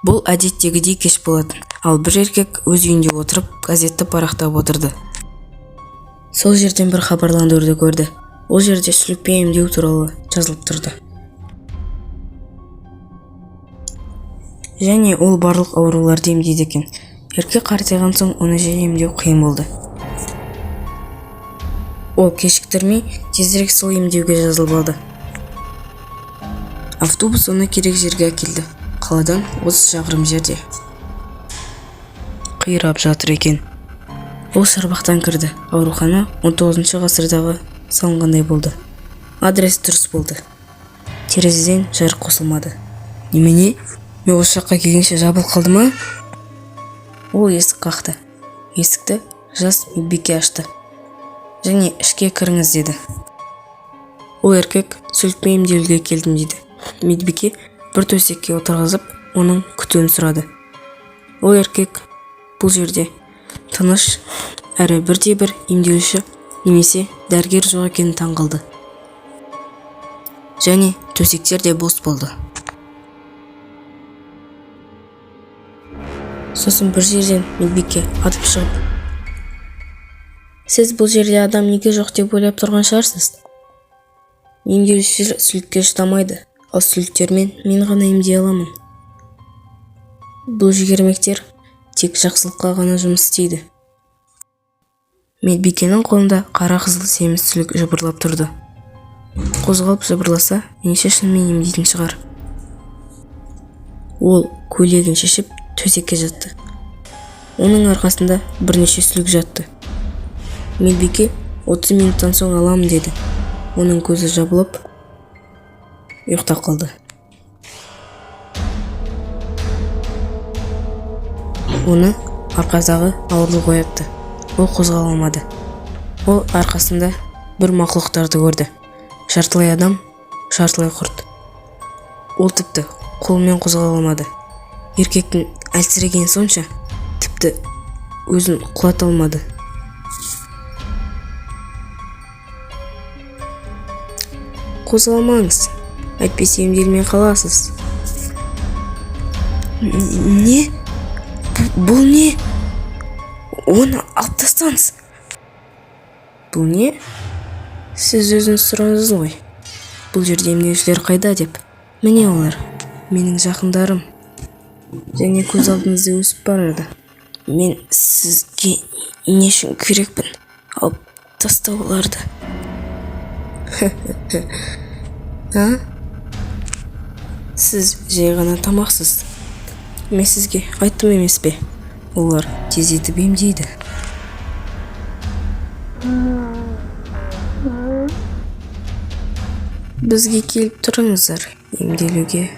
Бұл әдеттегідей кеш болатын, ал бір еркек өз үйінде отырып газетті парақтап отырды. Сол жерден бір хабарландыруды көрді. Ол жерде сүлікпен емдеу туралы жазылып тұрды. Және ол барлық ауруларды емдейді екен. Еркек қартайған соң оны жиі емдеу қиын болды. Ол кешіктірмей тезірек сол емдеуге жазылып алды. Автобус оны керек жерге әкелді. Қаладан 30 шақырым жерде. Қирап жатыр екен. Ол шарбақтан кірді. Аурухана 19 ғасырдағы салынғандай болды. Адрес дұрыс болды. Терезеден жарық қосылмады. Немене? Мен осы жаққа келгенше жабылып қалды ма? Ол есік қақты. Есікті жас медбике ашты. Және ішке кіріңіз деді. Ол еркек сүлікпен емделуге келдім дейді. Медбике бір төсекке отырғызып, оның күтуін сұрады. Ол еркек бұл жерде тыныш әрі бірде-бір емделуші немесе дәрігер жоқ екенін таңғалды. Және төсектер де бос болды. Сосын бір жерден медбике атып шығып: "Сіз бұл жерде адам неге жоқ деп ойлап тұрған шығарсыз? Емделушілер сүлікке шыдамайды, ал сүліктермен мен ғана емдей аламын. Бұл жігермектер тек жақсылыққа ғана жұмыс істейді." Медбикенің қолында қара қызыл семіз сүлік жыбырлап тұрды. Қозғалып жыбырласа, меніңше шынымен емдейтін шығар. Ол көйлегін шешіп төсекке жатты. Оның арқасында бірнеше сүлік жатты. Медбике 30 минуттан соң аламын деді. Оның көзі жабылып, ұйықтап қалды. Оны арқасындағы ауырлық оятты. Ол қозғала алмады. Ол арқасында бір мақұлықтарды көрді. Жартылай адам, жартылай құрт. Ол тіпті қолымен қозғала алмады. Еркектің әлсірегені сонша, тіпті өзін құлата алмады. "Қозғалмаңыз, әйтпесе емделмей қаласыз." "Не? Бұл не? Оны алып тастаңыз." "Бұл не? Сіз өзіңіз сұрадыңыз ғой. Бұл жерде емделушілер қайда деп?" "Міне олар, менің жақындарым. Және көз алдыңызда өсіп барады. Мен сізге не үшін керекпін? Алып тастау оларды." Сіз жай ғана тамақсыз. Мен сізге айттым емес пе? Олар тездетіп емдейді. Бізге келіп тұрыңыздар емделуге.